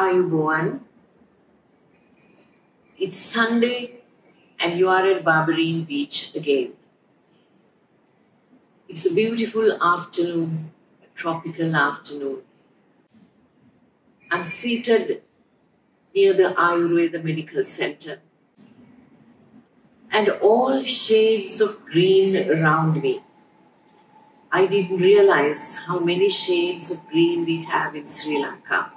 Ayubowan. It's Sunday and you are at Barberyn beach again. It's a beautiful afternoon, a tropical afternoon. I'm seated near the Ayurveda Medical Center and all shades of green around me. I didn't realize how many shades of green we have in Sri Lanka.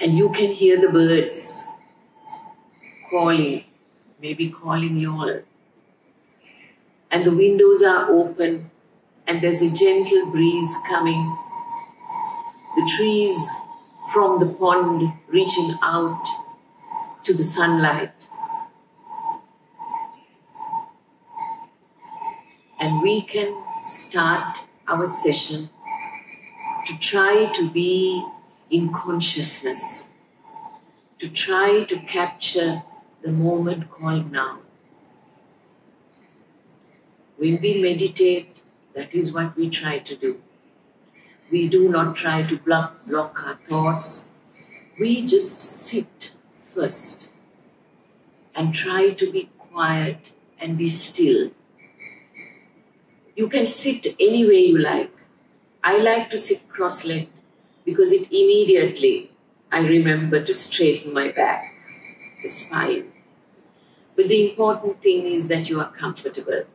And you can hear the birds calling, maybe calling you all. And the windows are open and there's a gentle breeze coming. The trees from the pond reaching out to the sunlight. And we can start our session to try to be in consciousness, to try to capture the moment called now. When we meditate, that is what we try to do. We do not try to block our thoughts. We just sit first and try to be quiet and be still. You can sit any way you like. I like to sit cross-legged because it immediately I remember to straighten my back, the spine. But the important thing is that you are comfortable.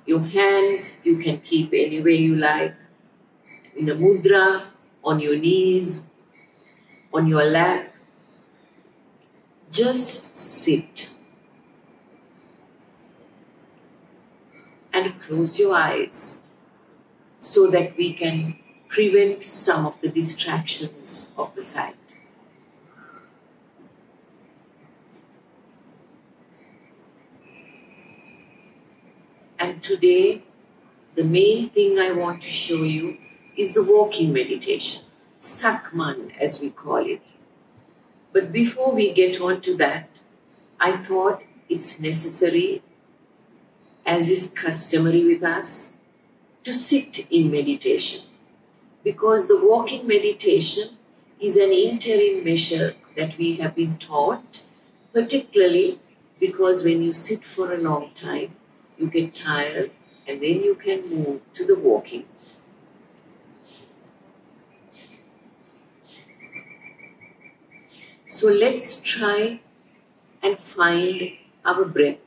Your hands you can keep any way you like, in a mudra, on your knees, on your lap. Just sit. And close your eyes so that we can prevent some of the distractions of the sight. And today, the main thing I want to show you is the walking meditation, Sakman as we call it. But before we get on to that, I thought it's necessary, as is customary with us, to sit in meditation. Because the walking meditation is an interim measure that we have been taught, particularly because when you sit for a long time, you get tired and then you can move to the walking. So let's try and find our breath.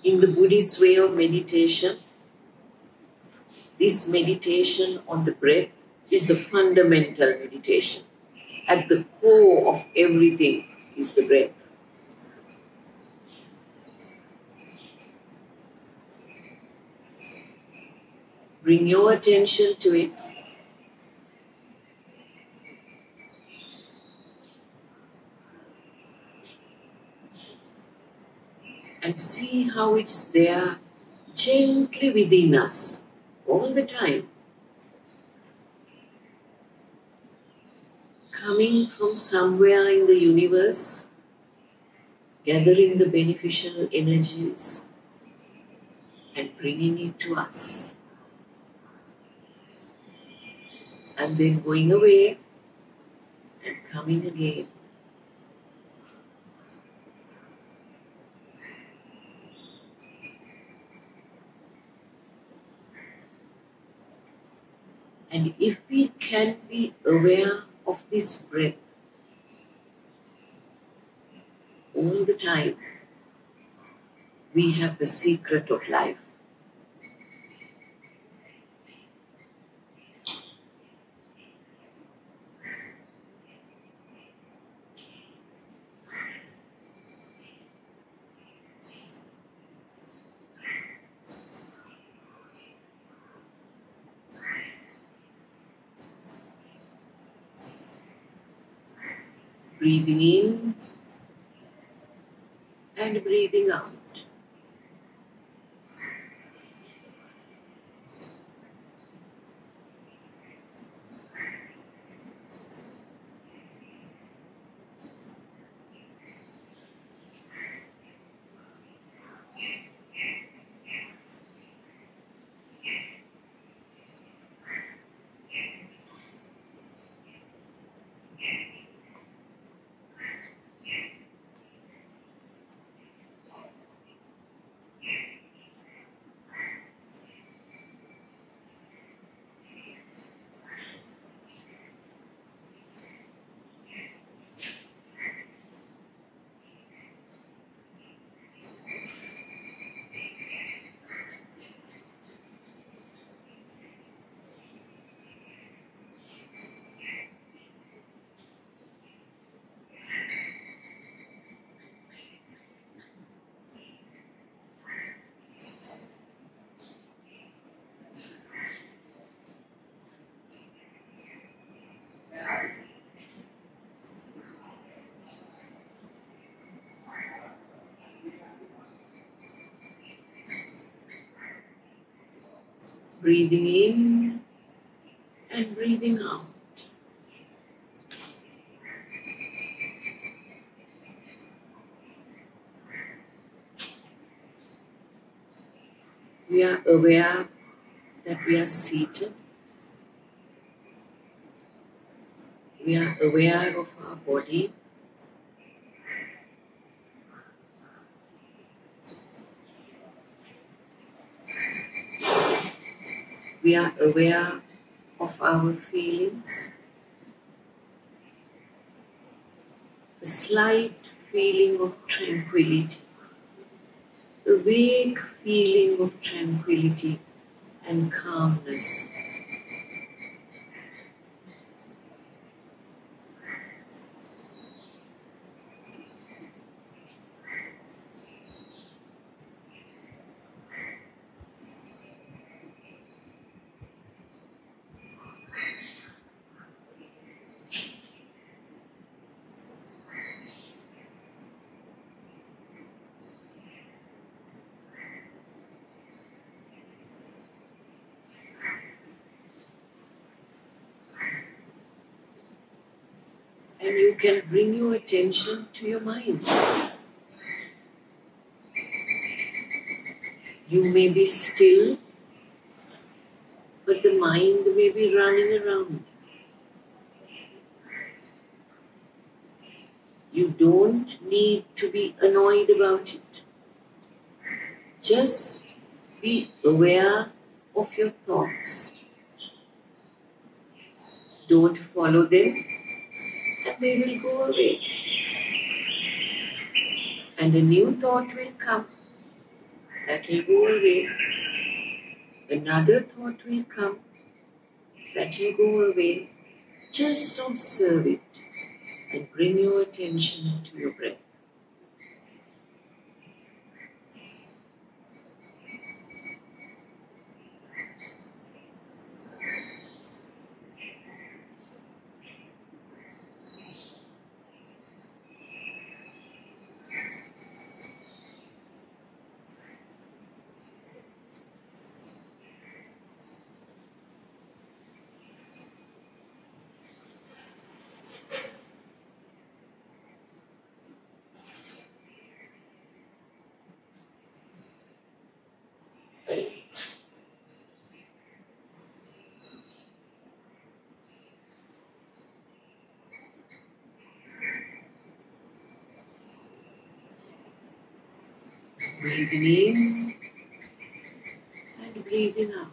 In the Buddhist way of meditation, this meditation on the breath is the fundamental meditation. At the core of everything is the breath. Bring your attention to it. And see how it's there gently within us all the time. Coming from somewhere in the universe, gathering the beneficial energies and bringing it to us. And then going away and coming again. And if we can be aware of this breath all the time, we have the secret of life. Breathing in and breathing out. breathing in and breathing out. We are aware that we are seated. We are aware of our body. We are aware of our feelings. A slight feeling of tranquility. A vague feeling of tranquility and calmness. And you can bring your attention to your mind. You may be still, but the mind may be running around. You don't need to be annoyed about it. Just be aware of your thoughts. Don't follow them, and they will go away. And a new thought will come. That will go away. Another thought will come. That will go away. Just observe it and bring your attention to your breath. Breathing in and breathing out.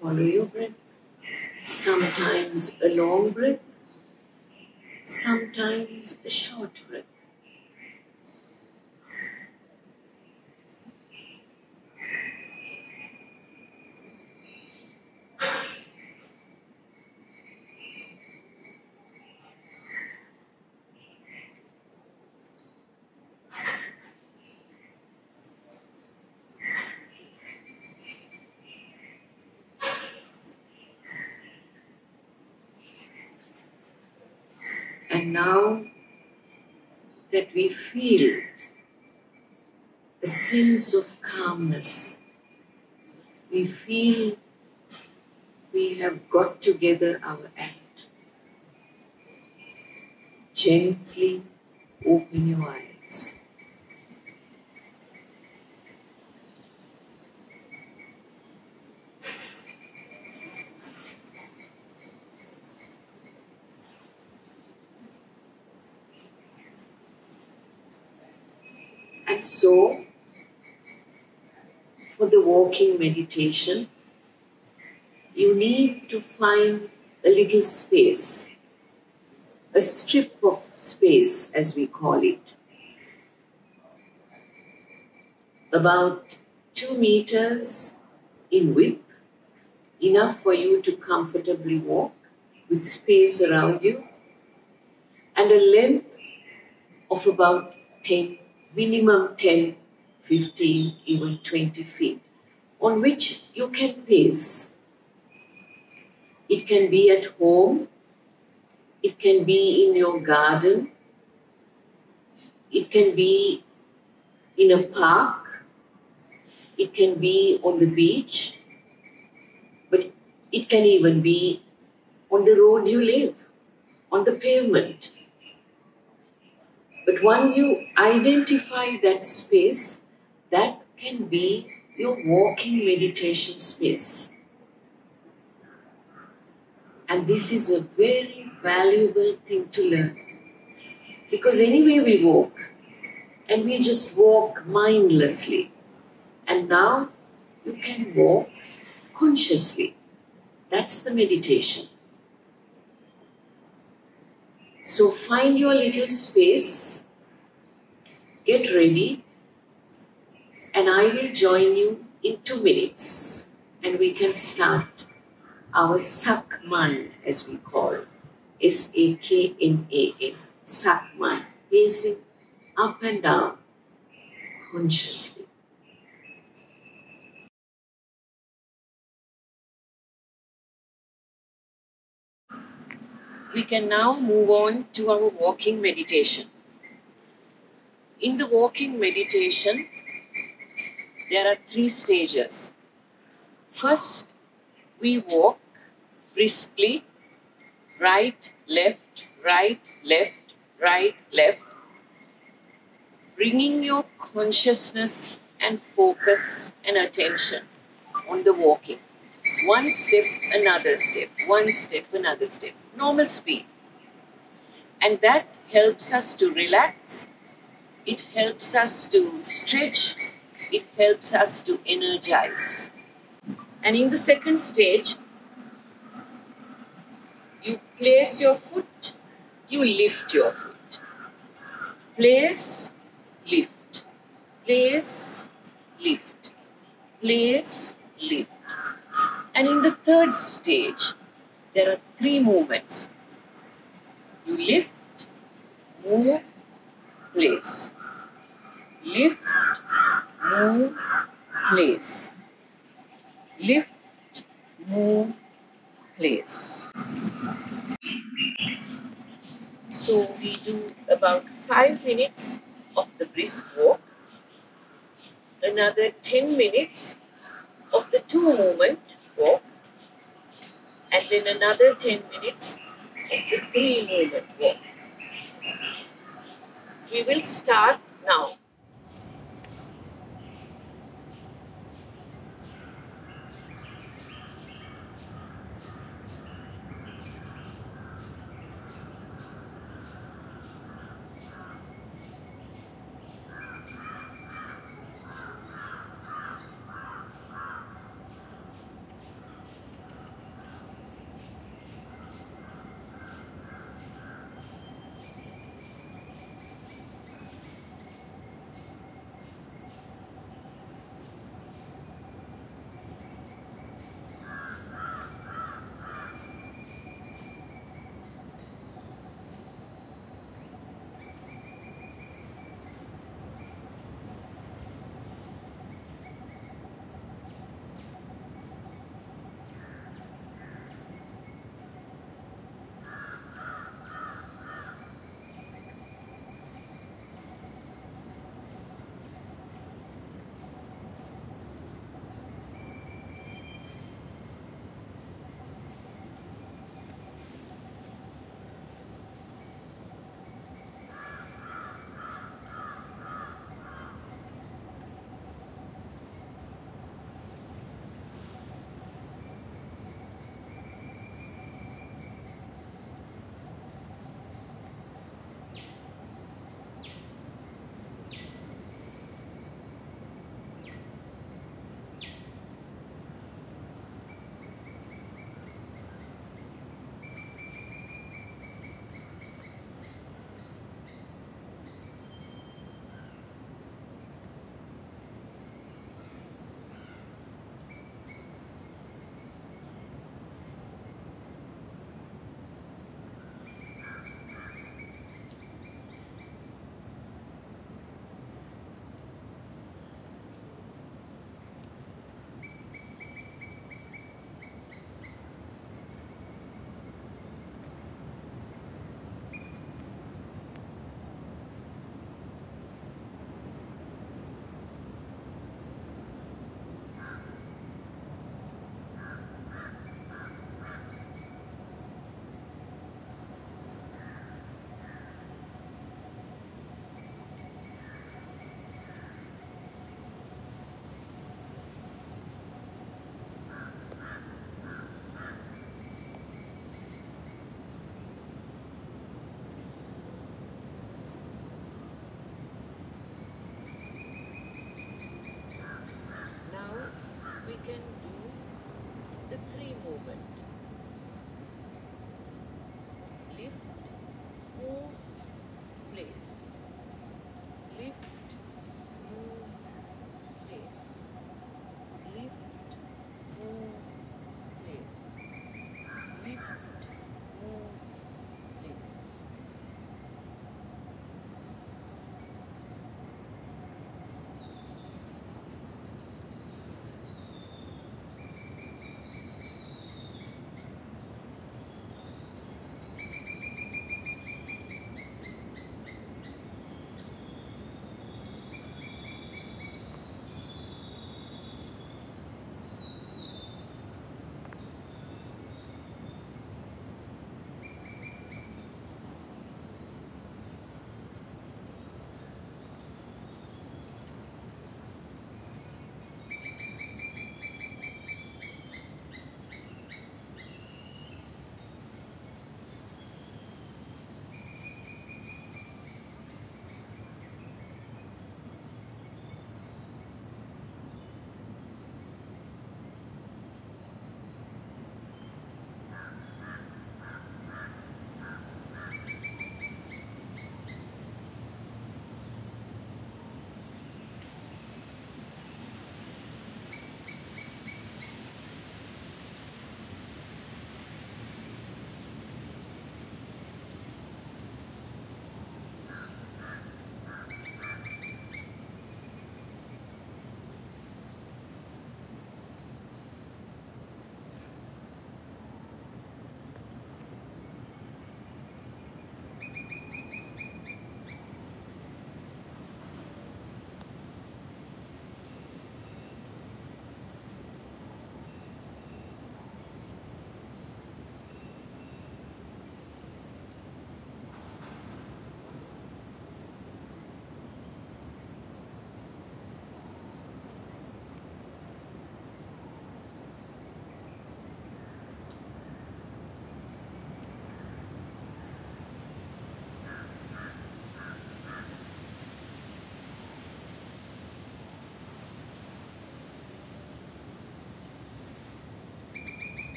Follow your breath. Sometimes a long breath, sometimes a short breath. And now that we feel a sense of calmness, we feel we have got together our act. Gently open your eyes. And so, for the walking meditation, you need to find a little space, a strip of space as we call it, about 2 meters in width, enough for you to comfortably walk with space around you, and a length of about 10, minimum 10, 15, even 20 feet, on which you can pace. It can be at home, it can be in your garden, it can be in a park, it can be on the beach, but it can even be on the road you live, on the pavement. But once you identify that space, that can be your walking meditation space. And this is a very valuable thing to learn. Because anyway we walk, and we just walk mindlessly. And now you can walk consciously. That's the meditation. So find your little space, get ready, and I will join you in 2 minutes. And we can start our Sakman, as we call it. Sakman. Sakman. Pacing up and down consciously. We can now move on to our walking meditation. In the walking meditation, there are 3 stages. First, we walk briskly, right, left, right, left, right, left, bringing your consciousness and focus and attention on the walking. One step, another step, one step, another step. Normal speed. And that helps us to relax. It helps us to stretch. It helps us to energize. And in the second stage, you place your foot, you lift your foot. Place, lift. Place, lift. Place, lift. And in the third stage, there are 3 movements. You lift, move, place. Lift, move, place. Lift, move, place. So we do about 5 minutes of the brisk walk, another 10 minutes of the 2-movement walk, and then another 10 minutes of the 3-movement walk. We will start now.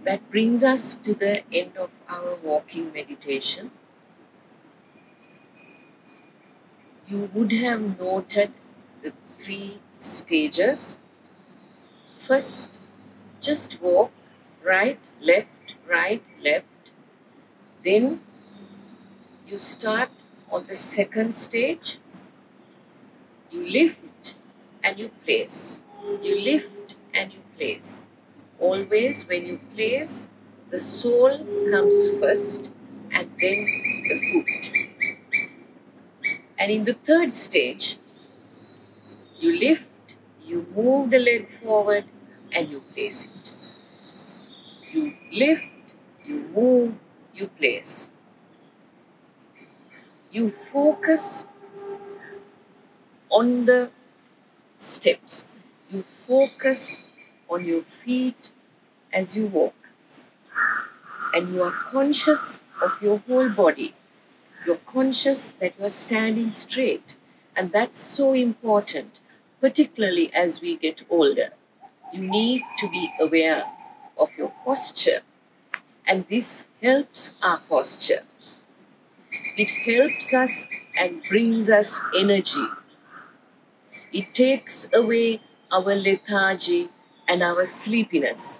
that brings us to the end of our walking meditation. You would have noted the 3 stages. First, just walk right, left, right, left. Then you start on the 2nd stage. You lift and you place. You lift and you place. Always when you place, the sole comes first and then the foot. And in the 3rd stage, you lift, you move the leg forward and you place it. You lift, you move, you place. You focus on the steps. You focus on your feet as you walk. And you are conscious of your whole body. You're conscious that you are standing straight. And that's so important, particularly as we get older. You need to be aware of your posture. And this helps our posture. It helps us and brings us energy. It takes away our lethargy and our sleepiness.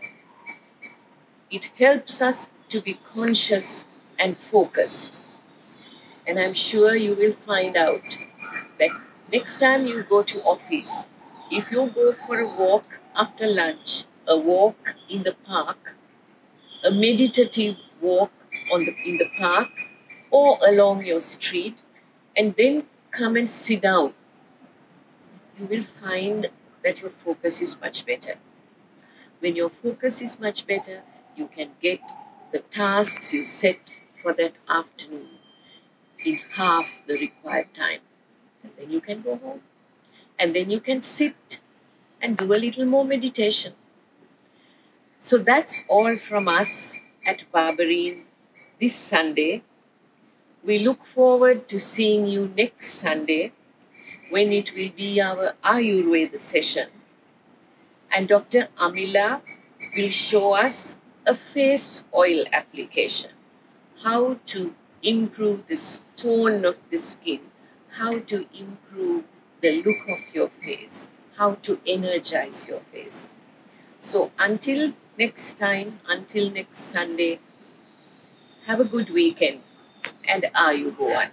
It helps us to be conscious and focused. And I'm sure you will find out that next time you go to office, if you go for a walk after lunch, a walk in the park, a meditative walk in the park or along your street, and then come and sit down, you will find that your focus is much better. When your focus is much better, you can get the tasks you set for that afternoon in half the required time. And then you can go home. And then you can sit and do a little more meditation. So that's all from us at Barberyn this Sunday. We look forward to seeing you next Sunday when it will be our Ayurveda session. And Dr. Amila will show us a face oil application, how to improve the tone of the skin, how to improve the look of your face, how to energize your face. So until next time, until next Sunday, have a good weekend and Ayurveda.